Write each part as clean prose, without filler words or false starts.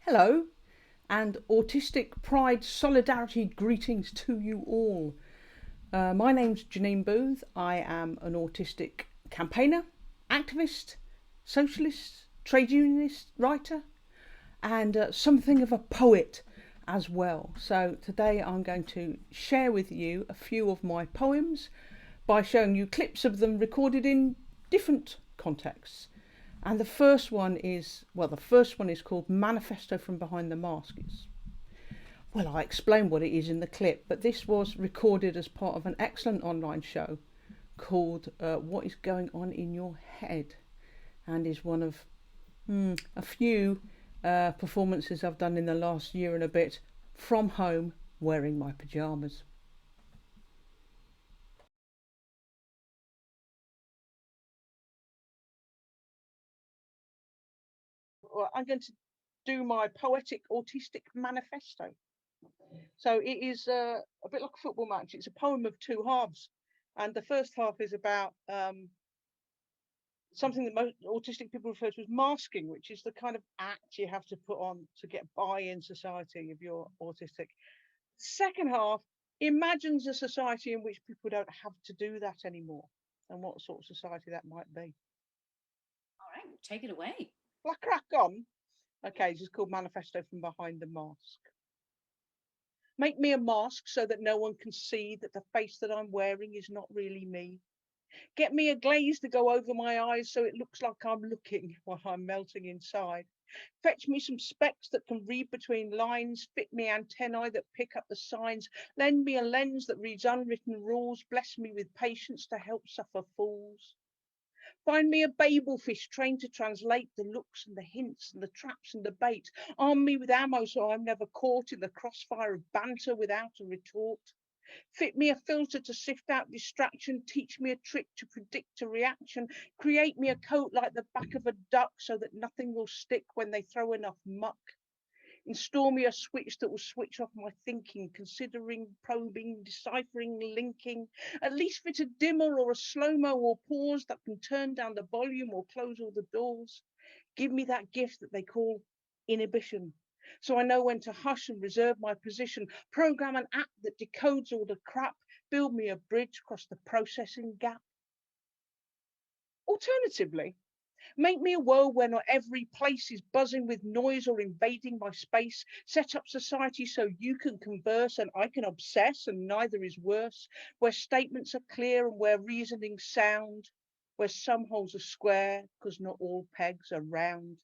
Hello, and Autistic Pride solidarity greetings to you all. My name's Janine Booth. I am an autistic campaigner, activist, socialist, trade unionist, writer, and something of a poet as well. So today I'm going to share with you a few of my poems by showing you clips of them recorded in different contexts. And the first one is called Manifesto from Behind the Mask. I explain what it is in the clip, but this was recorded as part of an excellent online show called What is Going On in Your Head, and is one of a few performances I've done in the last year and a bit from home wearing my pyjamas. I'm going to do my poetic autistic manifesto. So it is a bit like a football match. It's a poem of two halves. And the first half is about something that most autistic people refer to as masking, which is the kind of act you have to put on to get by in society if you're autistic. Second half imagines a society in which people don't have to do that anymore, and what sort of society that might be. All right, take it away. Well, I crack on. Okay, this is called Manifesto from Behind the Mask. Make me a mask so that no one can see that the face that I'm wearing is not really me. Get me a glaze to go over my eyes so it looks like I'm looking while I'm melting inside. Fetch me some specs that can read between lines. Fit me antennae that pick up the signs. Lend me a lens that reads unwritten rules. Bless me with patience to help suffer fools. Find me a Babel fish trained to translate the looks and the hints and the traps and the bait. Arm me with ammo so I'm never caught in the crossfire of banter without a retort. Fit me a filter to sift out distraction. Teach me a trick to predict a reaction. Create me a coat like the back of a duck so that nothing will stick when they throw enough muck. Install me a switch that will switch off my thinking, considering, probing, deciphering, linking. At least fit a dimmer or a slow-mo or pause that can turn down the volume or close all the doors. Give me that gift that they call inhibition, so I know when to hush and reserve my position. Program an app that decodes all the crap. Build me a bridge across the processing gap. Alternatively, make me a world where not every place is buzzing with noise or invading my space. Set up society so you can converse and I can obsess and neither is worse. Where statements are clear and where reasoning's sound. Where some holes are square because not all pegs are round.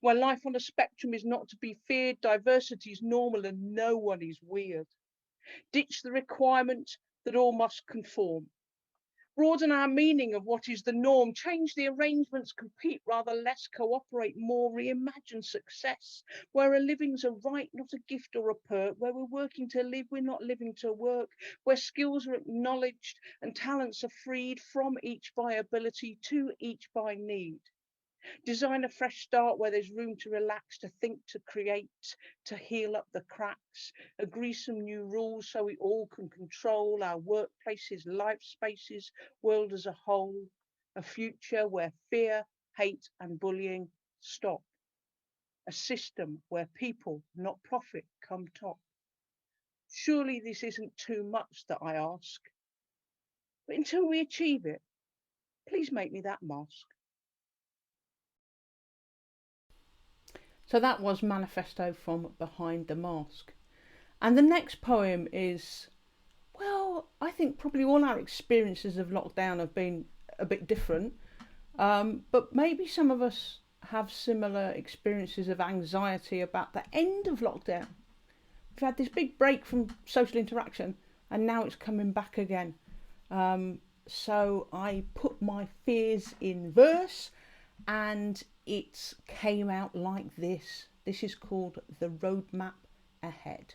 Where life on a spectrum is not to be feared. Diversity is normal and no one is weird. Ditch the requirement that all must conform. Broaden our meaning of what is the norm. Change the arrangements, compete rather less, cooperate more, reimagine success. Where a living's a right, not a gift or a perk. Where we're working to live, we're not living to work. Where skills are acknowledged and talents are freed, from each by ability, to each by need. Design a fresh start where there's room to relax, to think, to create, to heal up the cracks. Agree some new rules so we all can control our workplaces, life spaces, world as a whole. A future where fear, hate and bullying stop. A system where people, not profit, come top. Surely this isn't too much that I ask. But until we achieve it, please make me that mask. So that was Manifesto from Behind the Mask. And the next poem is, I think probably all our experiences of lockdown have been a bit different, but maybe some of us have similar experiences of anxiety about the end of lockdown. We've had this big break from social interaction and now it's coming back again. So I put my fears in verse and it came out like this. This is called The Roadmap Ahead.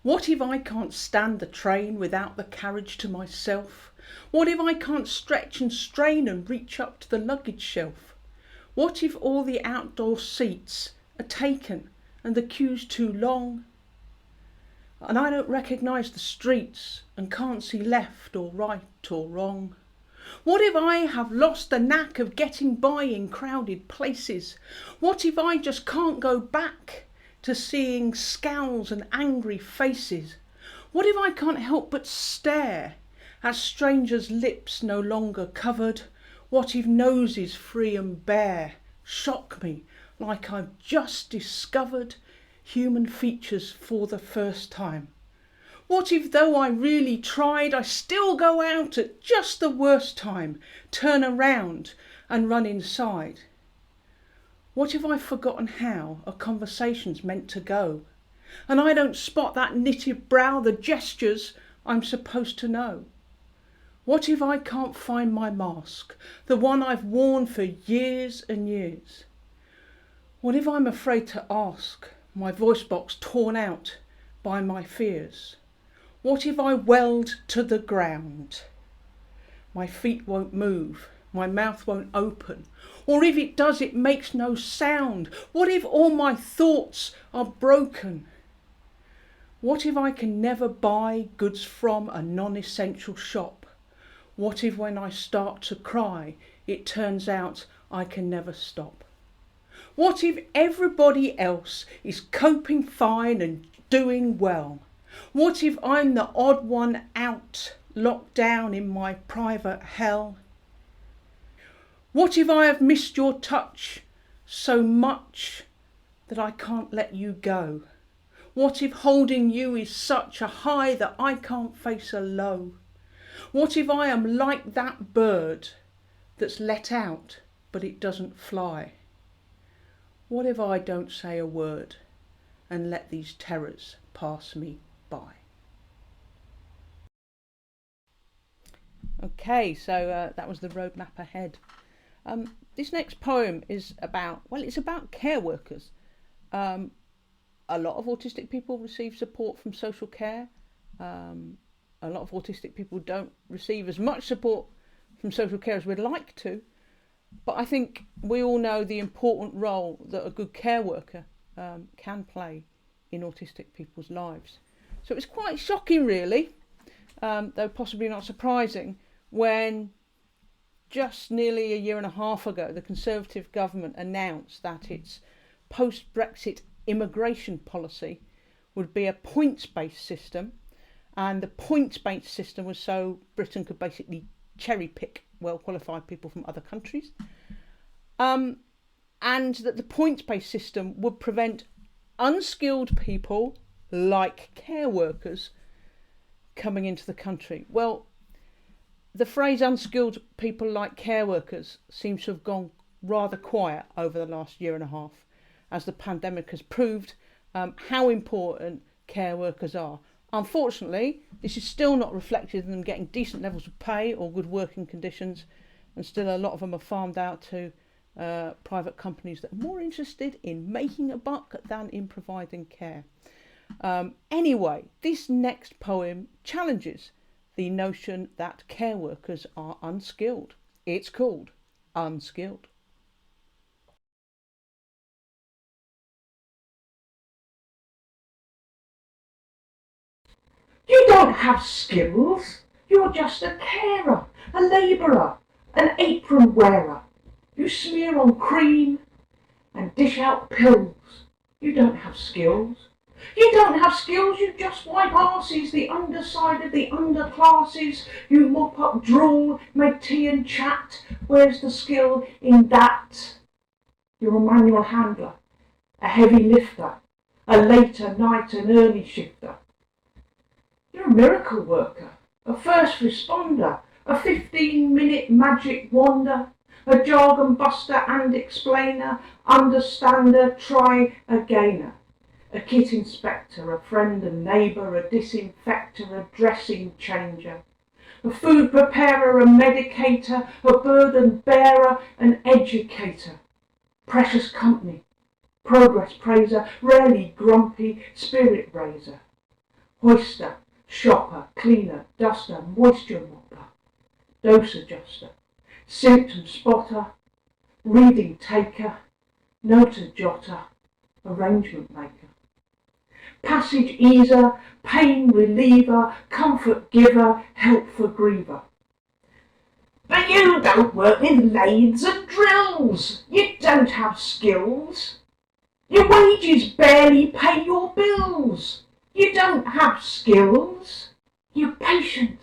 What if I can't stand the train without the carriage to myself? What if I can't stretch and strain and reach up to the luggage shelf? What if all the outdoor seats are taken and the queue's too long? And I don't recognise the streets and can't see left or right or wrong. What if I have lost the knack of getting by in crowded places? What if I just can't go back to seeing scowls and angry faces? What if I can't help but stare at strangers' lips no longer covered? What if noses free and bare shock me like I've just discovered human features for the first time? What if, though I really tried, I still go out at just the worst time, turn around and run inside? What if I've forgotten how a conversation's meant to go, and I don't spot that knitted brow, the gestures I'm supposed to know? What if I can't find my mask, the one I've worn for years and years? What if I'm afraid to ask, my voice box torn out by my fears? What if I weld to the ground? My feet won't move, my mouth won't open, or if it does, it makes no sound. What if all my thoughts are broken? What if I can never buy goods from a non-essential shop? What if when I start to cry, it turns out I can never stop? What if everybody else is coping fine and doing well? What if I'm the odd one out, locked down in my private hell? What if I have missed your touch so much that I can't let you go? What if holding you is such a high that I can't face a low? What if I am like that bird that's let out but it doesn't fly? What if I don't say a word and let these terrors pass me by? Okay, so that was the roadmap ahead. This next poem is about, well, it's about care workers. A lot of autistic people receive support from social care. A lot of autistic people don't receive as much support from social care as we'd like to. But I think we all know the important role that a good care worker can play in autistic people's lives. So it's quite shocking, really, though possibly not surprising, when just nearly a year and a half ago, the Conservative government announced that its post-Brexit immigration policy would be a points-based system, and the points-based system was so Britain could basically cherry-pick well-qualified people from other countries, and that the points-based system would prevent unskilled people like care workers coming into the country. Well, the phrase unskilled people like care workers seems to have gone rather quiet over the last year and a half, as the pandemic has proved how important care workers are. Unfortunately, this is still not reflected in them getting decent levels of pay or good working conditions, and still a lot of them are farmed out to private companies that are more interested in making a buck than in providing care. Anyway, this next poem challenges the notion that care workers are unskilled. It's called Unskilled. You don't have skills. You're just a carer, a labourer, an apron wearer. You smear on cream and dish out pills. You don't have skills. You don't have skills, you just wipe arses, the underside of the underclasses. You mop up drool, make tea and chat. Where's the skill in that? You're a manual handler, a heavy lifter, a later night and early shifter. You're a miracle worker, a first responder, a 15-minute magic wonder, a jargon buster and explainer, understander, try againer. A kit inspector, a friend and neighbour, a disinfector, a dressing changer, a food preparer, a medicator, a burden bearer, an educator, precious company, progress praiser, rarely grumpy, spirit raiser, hoister, shopper, cleaner, duster, moisture mopper, dose adjuster, symptom spotter, reading taker, note jotter, arrangement maker. Passage easer, pain reliever, comfort giver, help for griever. But you don't work with lathes and drills. You don't have skills. Your wages barely pay your bills. You don't have skills. You're patient,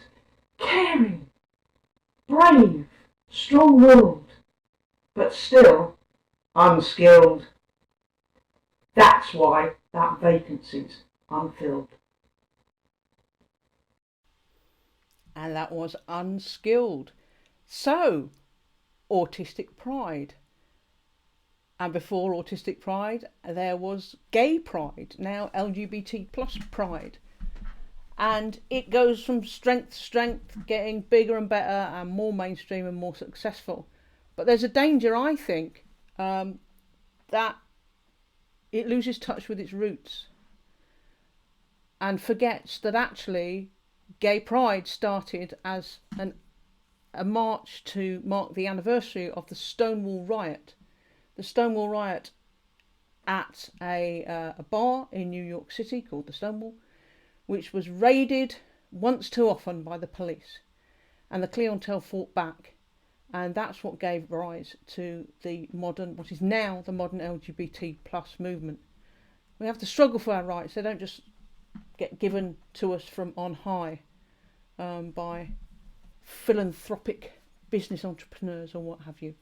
caring, brave, strong-willed, but still unskilled. That's why that vacancy's unfilled. And that was Unskilled. So, Autistic Pride. And before Autistic Pride, there was Gay Pride, now LGBT plus Pride. And it goes from strength to strength, getting bigger and better and more mainstream and more successful. But there's a danger, I think, that it loses touch with its roots and forgets that actually Gay Pride started as a march to mark the anniversary of the Stonewall Riot. The Stonewall Riot at a bar in New York City called the Stonewall, which was raided once too often by the police. And the clientele fought back. And that's what gave rise to the modern, what is now the modern LGBT plus movement. We have to struggle for our rights. They don't just get given to us from on high by philanthropic business entrepreneurs or what have you.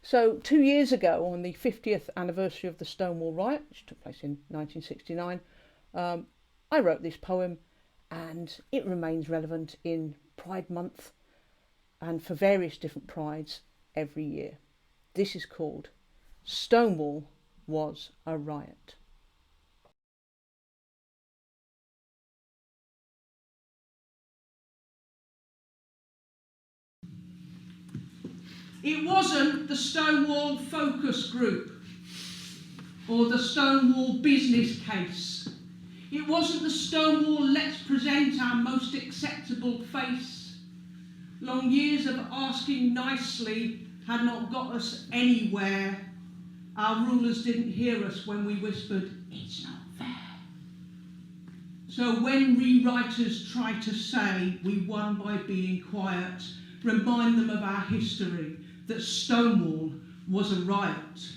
So 2 years ago, on the 50th anniversary of the Stonewall Riot, which took place in 1969, I wrote this poem, and it remains relevant in Pride Month and for various different prides every year. This is called Stonewall Was a Riot. It wasn't the Stonewall focus group or the Stonewall business case. It wasn't the Stonewall let's present our most acceptable face. Long years of asking nicely had not got us anywhere. Our rulers didn't hear us when we whispered, it's not fair. So when rewriters try to say we won by being quiet, remind them of our history, that Stonewall was a riot.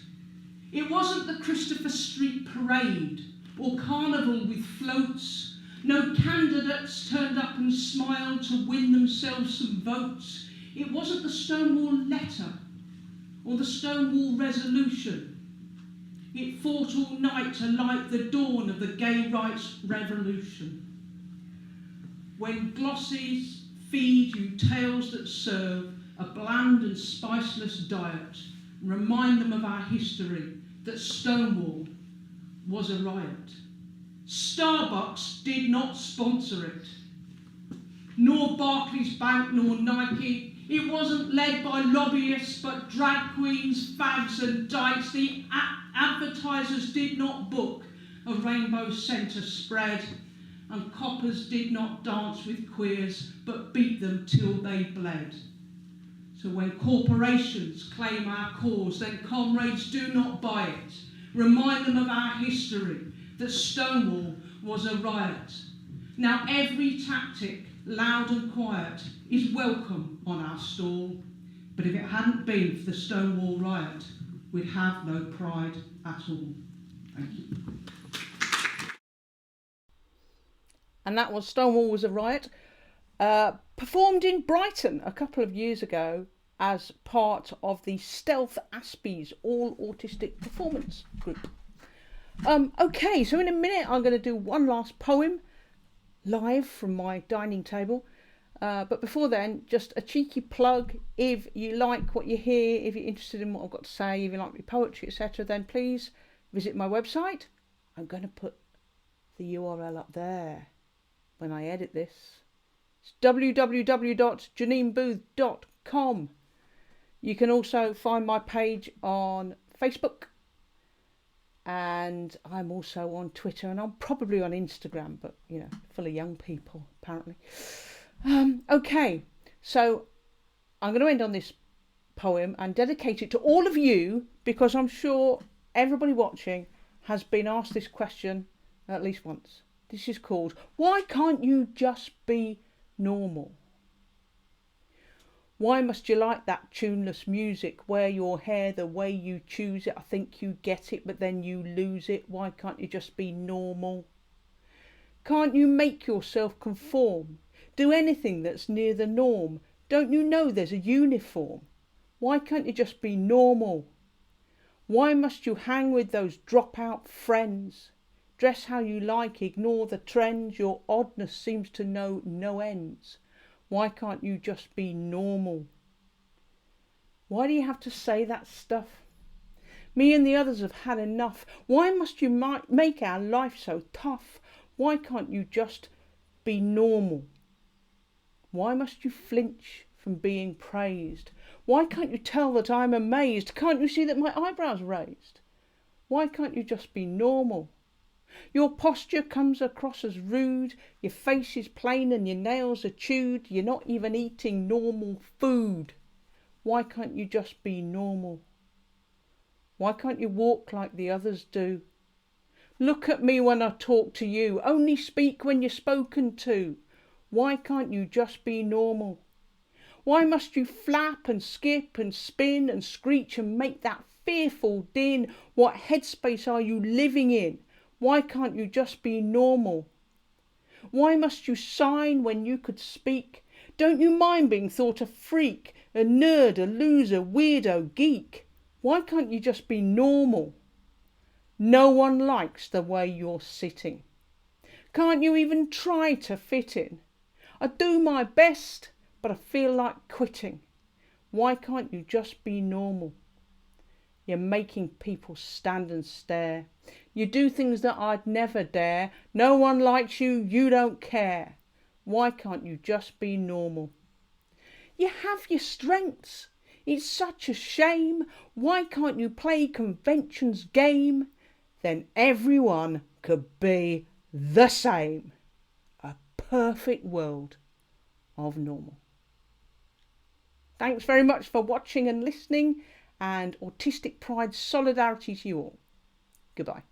It wasn't the Christopher Street Parade or carnival with floats. No candidates turned up and smiled to win themselves some votes. It wasn't the Stonewall letter or the Stonewall resolution. It fought all night to light the dawn of the gay rights revolution. When glossies feed you tales that serve a bland and spiceless diet, remind them of our history, that Stonewall was a riot. Starbucks did not sponsor it, nor Barclays Bank, nor Nike. It wasn't led by lobbyists, but drag queens, fags and dykes. The advertisers did not book a rainbow centre spread, and coppers did not dance with queers, but beat them till they bled. So when corporations claim our cause, then comrades do not buy it. Remind them of our history, that Stonewall was a riot. Now every tactic, loud and quiet, is welcome on our stall. But if it hadn't been for the Stonewall Riot, we'd have no pride at all. Thank you. And that was Stonewall Was a Riot. Performed in Brighton a couple of years ago as part of the Stealth Aspies All Autistic Performance Group. Okay, so in a minute I'm going to do one last poem live from my dining table. But before then, just a cheeky plug. If you like what you hear, if you're interested in what I've got to say, if you like my poetry, etc., then please visit my website. I'm going to put the URL up there when I edit this. It's www.janinebooth.com. You can also find my page on Facebook, and I'm also on Twitter, and I'm probably on Instagram, but you know, full of young people apparently. Okay, so I'm going to end on this poem and dedicate it to all of you, because I'm sure everybody watching has been asked this question at least once. This is called, why can't you just be normal? Why must you like that tuneless music? Wear your hair the way you choose it. I think you get it, but then you lose it. Why can't you just be normal? Can't you make yourself conform? Do anything that's near the norm. Don't you know there's a uniform? Why can't you just be normal? Why must you hang with those dropout friends? Dress how you like, ignore the trends. Your oddness seems to know no ends. Why can't you just be normal? Why do you have to say that stuff? Me and the others have had enough. Why must you make our life so tough? Why can't you just be normal? Why must you flinch from being praised? Why can't you tell that I'm amazed? Can't you see that my eyebrows raised? Why can't you just be normal? Your posture comes across as rude, your face is plain and your nails are chewed, you're not even eating normal food. Why can't you just be normal? Why can't you walk like the others do? Look at me when I talk to you, only speak when you're spoken to. Why can't you just be normal? Why must you flap and skip and spin and screech and make that fearful din? What headspace are you living in? Why can't you just be normal? Why must you sign when you could speak? Don't you mind being thought a freak, a nerd, a loser, weirdo, geek? Why can't you just be normal? No one likes the way you're sitting. Can't you even try to fit in? I do my best, but I feel like quitting. Why can't you just be normal? You're making people stand and stare. You do things that I'd never dare. No one likes you, you don't care. Why can't you just be normal? You have your strengths. It's such a shame. Why can't you play convention's game? Then everyone could be the same. A perfect world of normal. Thanks very much for watching and listening, and Autistic Pride solidarity to you all. Goodbye.